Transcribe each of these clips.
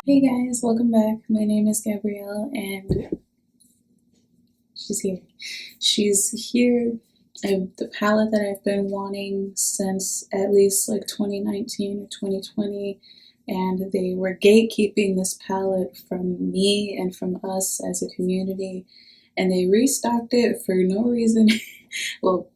Hey guys, welcome back. My name is Gabrielle and she's here. She's here. The palette that I've been wanting since at least like 2019 or 2020, and they were gatekeeping this palette from me and from us as a community, and they restocked it for no reason. Well,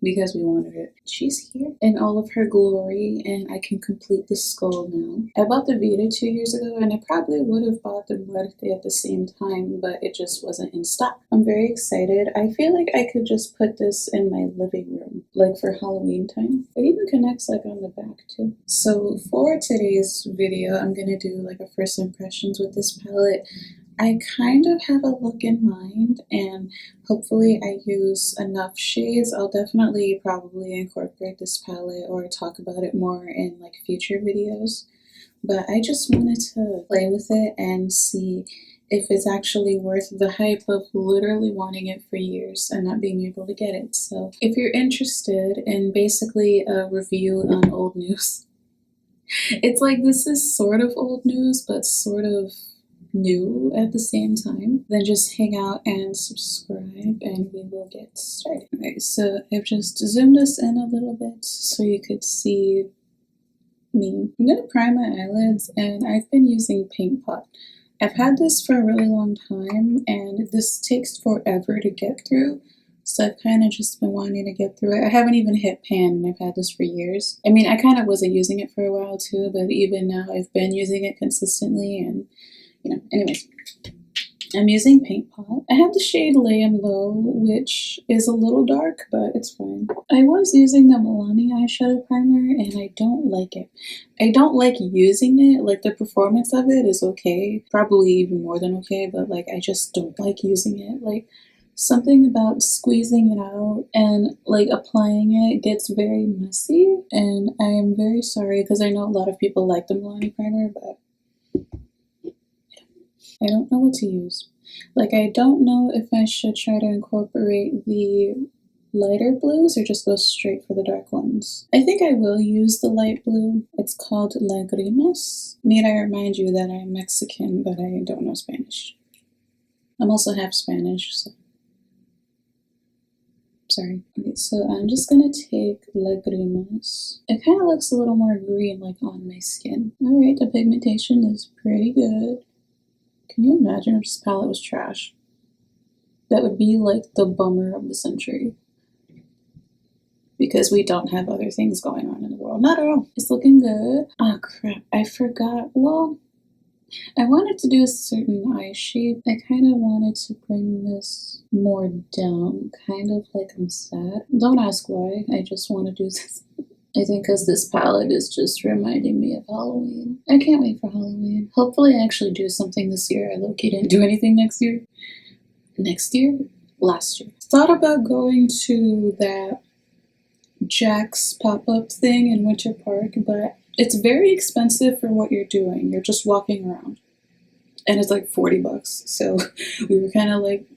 because we wanted it. She's here in all of her glory, and I can complete the skull now. I bought the Vita 2 years ago, and I probably would have bought the muerte at the same time, but it just wasn't in stock. I'm very excited. I feel like I could just put this in my living room, like for Halloween time. It even connects like on the back too. So for today's video, I'm gonna do like a first impressions with this palette. I kind of have a look in mind, and hopefully I use enough shades. I'll definitely probably incorporate this palette or talk about it more in like future videos, but I just wanted to play with it and see if it's actually worth the hype of literally wanting it for years and not being able to get it. So if you're interested in basically a review on old news, it's like this is sort of old news but sort of new at the same time, then just hang out and subscribe and we will get started. Okay, so I've just zoomed us in a little bit so you could see me. I'm gonna prime my eyelids, and I've been using Paint Pot. I've had this for a really long time and this takes forever to get through, so I've kind of just been wanting to get through it. I haven't even hit pan and I've had this for years. I mean, I kind of wasn't using it for a while too, but even now I've been using it consistently, and anyways, I'm using Paint Pot. I have the shade Layin Low, which is a little dark, but it's fine. I was using the Milani eyeshadow primer, and I don't like it. I don't like using it. Like, the performance of it is okay, probably even more than okay, but like, I just don't like using it. Like, something about squeezing it out and like applying it gets very messy, and I am very sorry because I know a lot of people like the Milani primer, but I don't know what to use. Like, I don't know if I should try to incorporate the lighter blues or just go straight for the dark ones. I think I will use the light blue. It's called Lagrimas. Need I remind you that I'm Mexican, but I don't know Spanish. I'm also half Spanish, so sorry. Okay, so I'm just gonna take Lagrimas. It kind of looks a little more green, like on my skin. Alright, the pigmentation is pretty good. Can you imagine if this palette was trash? That would be like the bummer of the century. Because we don't have other things going on in the world. Not at all. It's looking good. Oh crap, I forgot. Well, I wanted to do a certain eye shape. I kind of wanted to bring this more down, kind of like I'm sad. Don't ask why, I just want to do this. I think because this palette is just reminding me of Halloween. I can't wait for Halloween. Hopefully I actually do something this year. I low-key didn't do anything next year. Next year? Last year. Thought about going to that Jack's pop-up thing in Winter Park, but it's very expensive for what you're doing. You're just walking around. And it's like 40 bucks. So we were kind of like,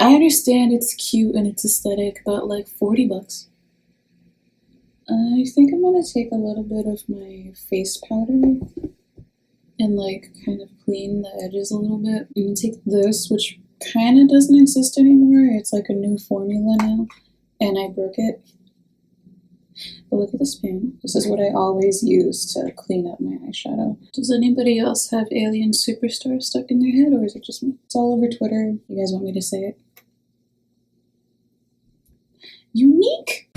I understand it's cute and it's aesthetic, but like 40 bucks. I think I'm gonna take a little bit of my face powder and like kind of clean the edges a little bit. I'm gonna take this, which kind of doesn't exist anymore. It's like a new formula now, and I broke it. But look at this pan. This is what I always use to clean up my eyeshadow. Does anybody else have Alien Superstar stuck in their head, or is it just me? It's all over Twitter. You guys want me to say it? Unique?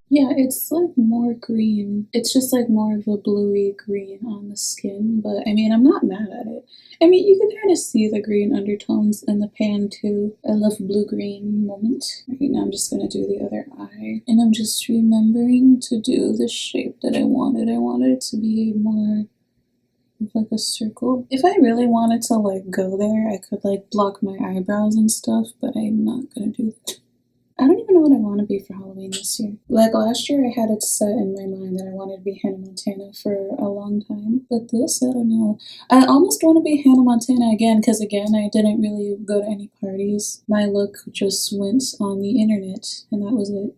Yeah, it's like more green. It's just like more of a bluey green on the skin, but I mean, I'm not mad at it. I mean, you can kind of see the green undertones in the pan too. I love blue-green moment. Right now I'm just gonna do the other eye, and I'm just remembering to do the shape that I wanted. I wanted it to be more of like a circle. If I really wanted to like go there, I could like block my eyebrows and stuff, but I'm not gonna do that. I don't even know what I want to be for Halloween this year. Like last year, I had it set in my mind that I wanted to be Hannah Montana for a long time. But this, I don't know. I almost want to be Hannah Montana again, because again, I didn't really go to any parties. My look just went on the internet, and that was it.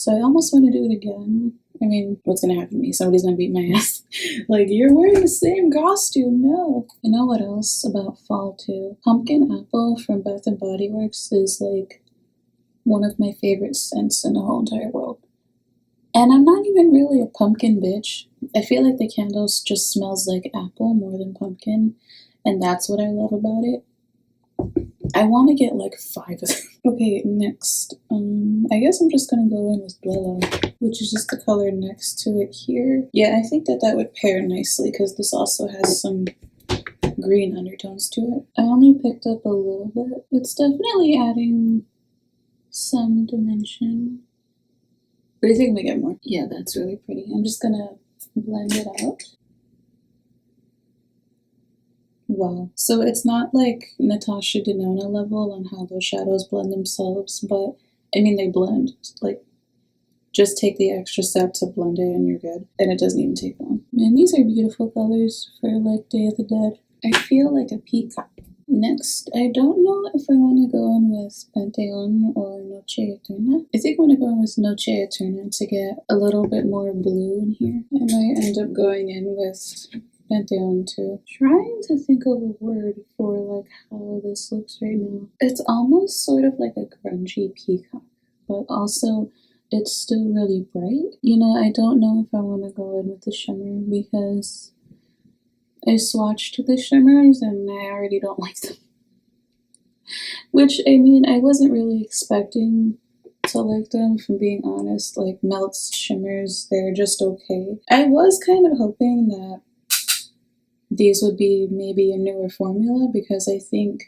So I almost want to do it again. I mean, what's gonna happen to me? Somebody's gonna beat my ass. Like, you're wearing the same costume. No. You know what else about fall too? Pumpkin apple from Bath and Body Works is like one of my favorite scents in the whole entire world. And I'm not even really a pumpkin bitch. I feel like the candles just smells like apple more than pumpkin, and that's what I love about it. I want to get like 5 of them. Okay, next. I guess I'm just gonna go in with Willow, which is just the color next to it here. Yeah, I think that that would pair nicely because this also has some green undertones to it. I only picked up a little bit. It's definitely adding some dimension. But I think I'm gonna get more. Yeah, that's really pretty. I'm just gonna blend it out. Wow. So it's not like Natasha Denona level on how those shadows blend themselves, but I mean, they blend. Like, just take the extra step to blend it and you're good. And it doesn't even take long. Man, these are beautiful colors for like Day of the Dead. I feel like a peacock. Next, I don't know if I want to go in with Pantheon or Noche Eterna. I think I want to go in with Noche Eterna to get a little bit more blue in here. I might end up going in with Pantheon too. Trying to think of a word for like how this looks right now. It's almost sort of like a grungy peacock, but also it's still really bright. You know, I don't know if I want to go in with the shimmer because I swatched the shimmers and I already don't like them. Which, I mean, I wasn't really expecting to like them, from being honest. Like, melts, shimmers, they're just okay. I was kind of hoping that these would be maybe a newer formula, because I think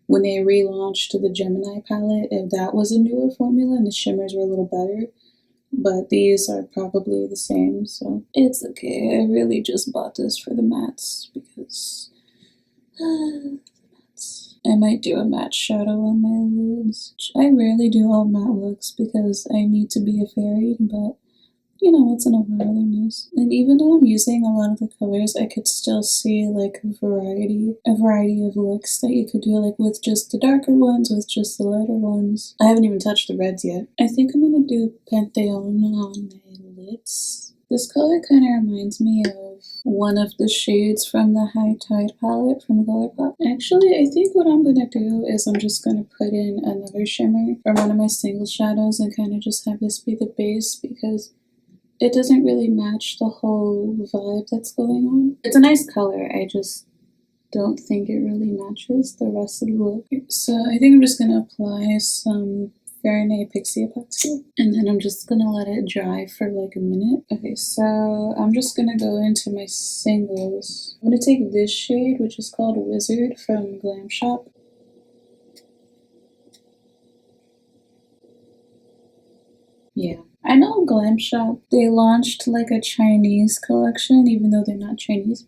when they relaunched the Gemini palette, if that was a newer formula and the shimmers were a little better. But these are probably the same, so it's okay. I really just bought this for the mattes because I might do a matte shadow on my lids. I rarely do all matte looks because I need to be a fairy, but you know, once in a while they're nice. And even though I'm using a lot of the colors, I could still see like a variety of looks that you could do, like with just the darker ones, with just the lighter ones. I haven't even touched the reds yet. I think I'm gonna do Pantheon on my lids. This color kind of reminds me of one of the shades from the High Tide palette from Colourpop. Actually, I think what I'm gonna do is I'm just gonna put in another shimmer from one of my single shadows and kind of just have this be the base, because it doesn't really match the whole vibe that's going on. It's a nice color, I just don't think it really matches the rest of the look. So I think I'm just gonna apply some fyrinnae pixie epoxy, and then I'm just gonna let it dry for like a minute. Okay, so I'm just gonna go into my singles. I'm gonna take this shade, which is called Wizard from Glamshop. Yeah. I know Glamshop, they launched like a Chinese collection, even though they're not Chinese.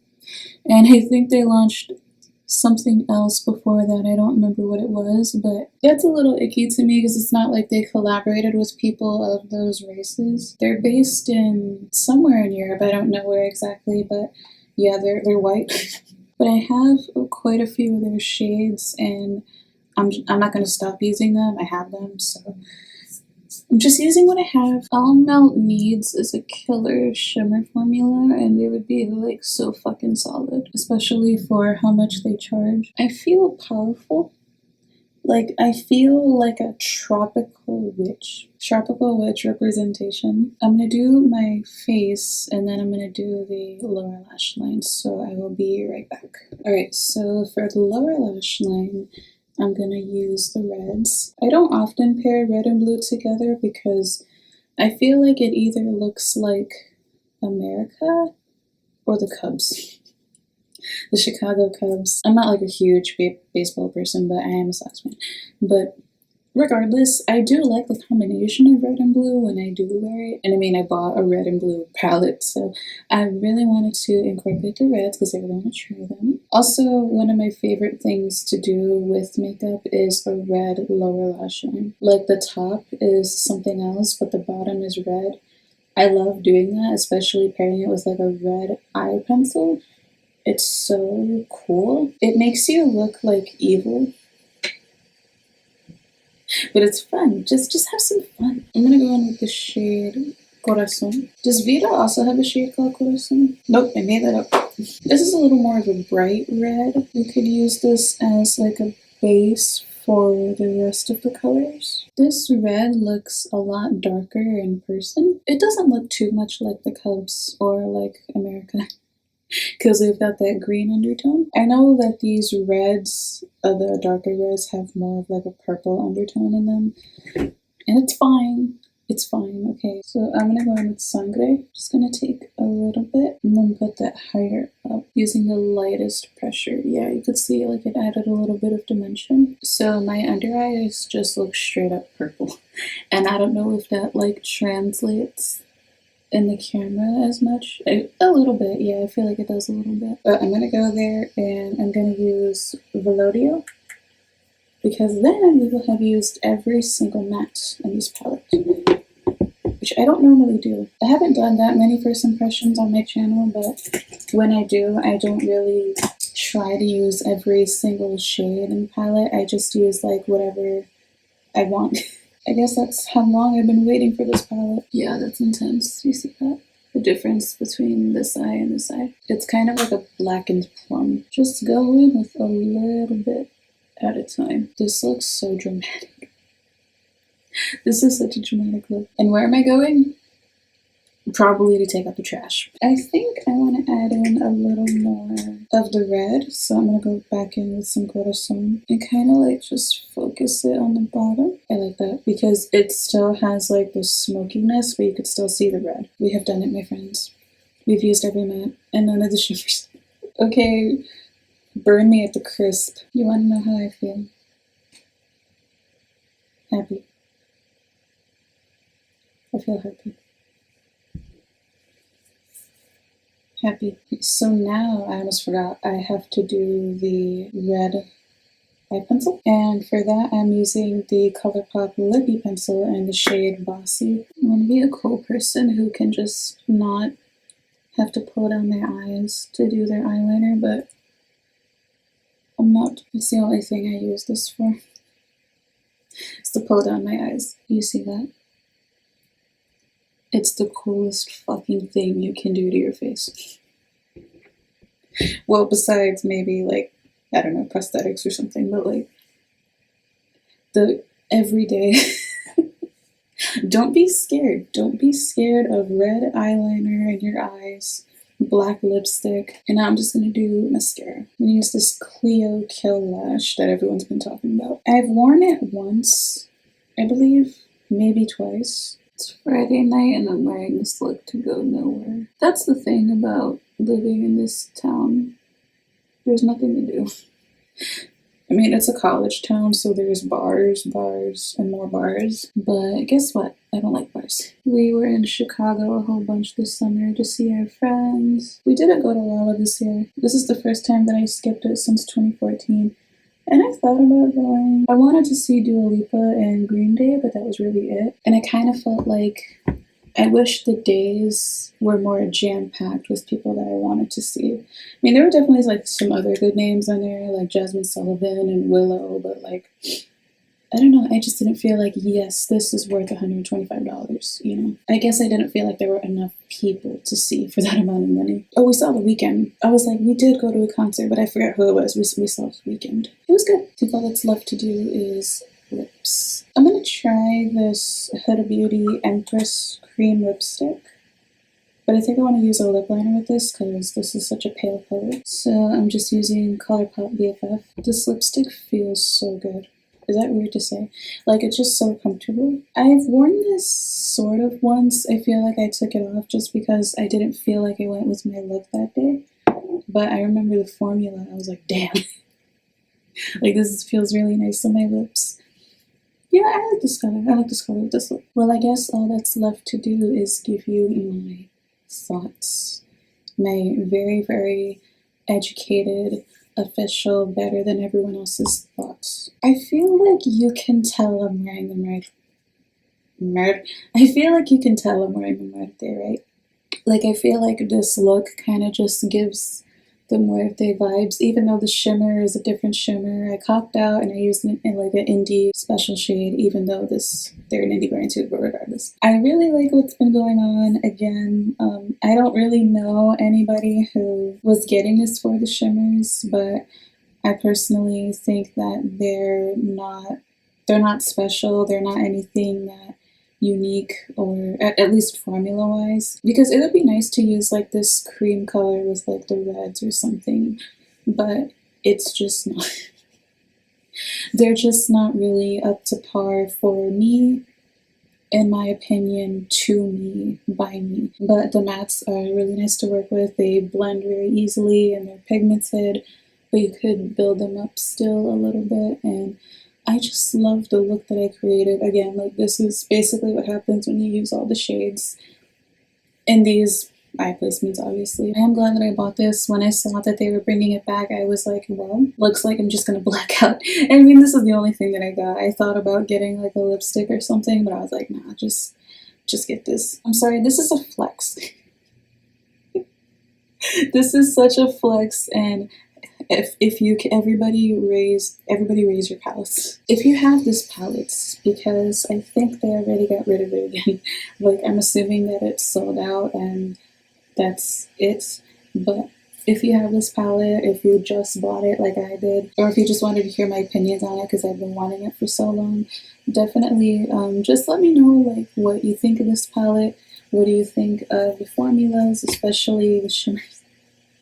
And I think they launched something else before that. I don't remember what it was, but that's a little icky to me because it's not like they collaborated with people of those races. They're based in somewhere in Europe. I don't know where exactly, but yeah, they're white. But I have quite a few of their shades, and I'm not going to stop using them. I have them, so I'm just using what I have. All Melt needs is a killer shimmer formula, and they would be like so fucking solid, especially for how much they charge. I feel powerful. Like, I feel like a tropical witch representation. I'm gonna do my face, and then I'm gonna do the lower lash line, so I will be right back. Alright, so for the lower lash line, I'm gonna use the reds. I don't often pair red and blue together because I feel like it either looks like America or the Cubs. The Chicago Cubs. I'm not like a huge baseball person, but I am a Sox fan. But regardless, I do like the combination of red and blue when I do wear it. And I mean, I bought a red and blue palette, so I really wanted to incorporate the reds because I really want to try them. Also, one of my favorite things to do with makeup is a red lower lash line. Like, the top is something else, but the bottom is red. I love doing that, especially pairing it with like a red eye pencil. It's so cool. It makes you look like evil. But it's fun. Just have some fun. I'm gonna go in with the shade Corazon. Does Vita also have a shade called Corazon? Nope, I made that up. This is a little more of a bright red. You could use this as like a base for the rest of the colors. This red looks a lot darker in person. It doesn't look too much like the Cubs or like America because they've got that green undertone. I know that these reds, the darker reds, have more of like a purple undertone in them, and it's fine. It's fine. Okay, so I'm gonna go in with Sangre. Just gonna take a little bit and then put that higher up using the lightest pressure. Yeah, you could see like it added a little bit of dimension. So my under eyes just look straight up purple. And I don't know if that like translates in the camera as much. A little bit, yeah, I feel like it does a little bit. But I'm gonna go there and I'm gonna use Velodio, because then we will have used every single matte in this palette, which I don't normally do. I haven't done that many first impressions on my channel, but when I do, I don't really try to use every single shade in the palette. I just use like whatever I want. I guess that's how long I've been waiting for this palette. Yeah, that's intense. You see that? The difference between this eye and this eye. It's kind of like a blackened plum. Just go in with a little bit at a time. This looks so dramatic. This is such a dramatic look. And where am I going? Probably to take out the trash. I think I want to add in a little more of the red, so I'm going to go back in with some Corazon and kind of like just focus it on the bottom. I like that because it still has like the smokiness, but you could still see the red. We have done it, my friends. We've used every matte and none of the shimmers. Okay, burn me at the crisp. You want to know how I feel? Happy. I feel happy. Happy. So now I almost forgot, I have to do the red eye pencil, and for that I'm using the ColourPop Lippy pencil in the shade Bossy. I want to be a cool person who can just not have to pull down their eyes to do their eyeliner, but I'm not. It's the only thing I use this for. It's to pull down my eyes. You see that? It's the coolest fucking thing you can do to your face. Well, besides maybe like, I don't know, prosthetics or something, but like the everyday. Don't be scared. Don't be scared of red eyeliner in your eyes, black lipstick, and now I'm just gonna do mascara. I'm gonna use this Clio Kill Lash that everyone's been talking about. I've worn it once, I believe, maybe twice. It's Friday night and I'm wearing this look to go nowhere. That's the thing about living in this town. There's nothing to do. I mean, it's a college town, so there's bars, and more bars. But guess what? I don't like bars. We were in Chicago a whole bunch this summer to see our friends. We didn't go to Lala this year. This is the first time that I skipped it since 2014. And I thought about going. I wanted to see Dua Lipa and Green Day, but that was really it. And I kind of felt like I wish the days were more jam-packed with people that I wanted to see. I mean, there were definitely like some other good names on there, like Jasmine Sullivan and Willow, but like, I don't know, I just didn't feel like, yes, this is worth $125, you know? I guess I didn't feel like there were enough people to see for that amount of money. Oh, we saw The Weeknd. I was like, we did go to a concert, but I forgot who it was. We saw The Weeknd. It was good. I think all that's left to do is lips. I'm gonna try this Huda Beauty Empress Cream Lipstick, but I think I want to use a lip liner with this because this is such a pale color. So I'm just using ColourPop BFF. This lipstick feels so good. Is that weird to say? Like, it's just so comfortable. I've worn this sort of once. I feel like I took it off just because I didn't feel like it went with my look that day. But I remember the formula. I was like, damn. Like, this feels really nice on my lips. Yeah, I like this color. I like this color with this look. Well, I guess all that's left to do is give you my thoughts. My very, very educated, official, better than everyone else's thoughts. I feel like you can tell I'm wearing the muerte. I feel like you can tell I'm wearing the muerte, right? Like, I feel like this look kind of just gives the muerte vibes, even though the shimmer is a different shimmer. I copped out and I used it in like an indie special shade, even though they're an indie brand too, but regardless. I really like what's been going on. Again, I don't really know anybody who was getting this for the shimmers, but I personally think that they're not special. They're not anything that unique, or at least formula wise, because it would be nice to use like this cream color with like the reds or something, but it's just not. They're just not really up to par for me, in my opinion, to me, by me. But the mattes are really nice to work with. They blend very easily and they're pigmented, but you could build them up still a little bit, and I just love the look that I created. Again, like this is basically what happens when you use all the shades in these eye placements, obviously. I am glad that I bought this. When I saw that they were bringing it back, I was like, well, looks like I'm just gonna black out. I mean, this is the only thing that I got. I thought about getting like a lipstick or something, but I was like, nah, just get this. I'm sorry, this is a flex. This is such a flex, and if you can, everybody raise your palettes. If you have this palette, because I think they already got rid of it again. Like, I'm assuming that it's sold out and that's it. But if you have this palette, if you just bought it like I did, or if you just wanted to hear my opinions on it because I've been wanting it for so long, definitely just let me know like what you think of this palette. What do you think of the formulas, especially the shimmers?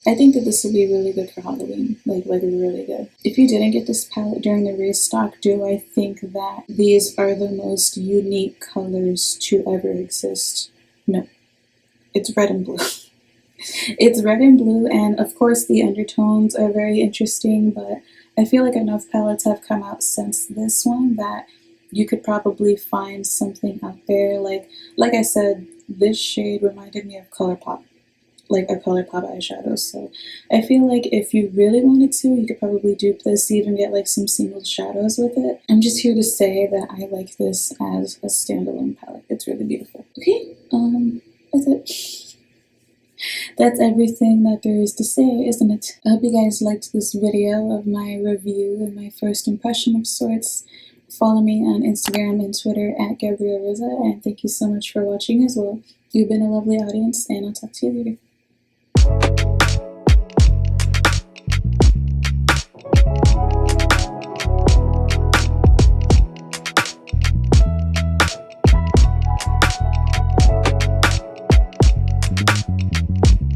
I think that this will be really good for Halloween, like really good. If you didn't get this palette during the restock, do I think that these are the most unique colors to ever exist? No. It's red and blue. It's red and blue, and of course the undertones are very interesting, but I feel like enough palettes have come out since this one that you could probably find something out there. Like I said, this shade reminded me of ColourPop. Like a ColourPop eyeshadow, so I feel like if you really wanted to, you could probably dupe this, even get like some single shadows with it. I'm just here to say that I like this as a standalone palette. It's really beautiful. Okay, that's it. That's everything that there is to say, isn't it? I hope you guys liked this video of my review and my first impression of sorts. Follow me on Instagram and Twitter at Gabrielle rizz-uh, and thank you so much for watching as well. You've been a lovely audience, and I'll talk to you later.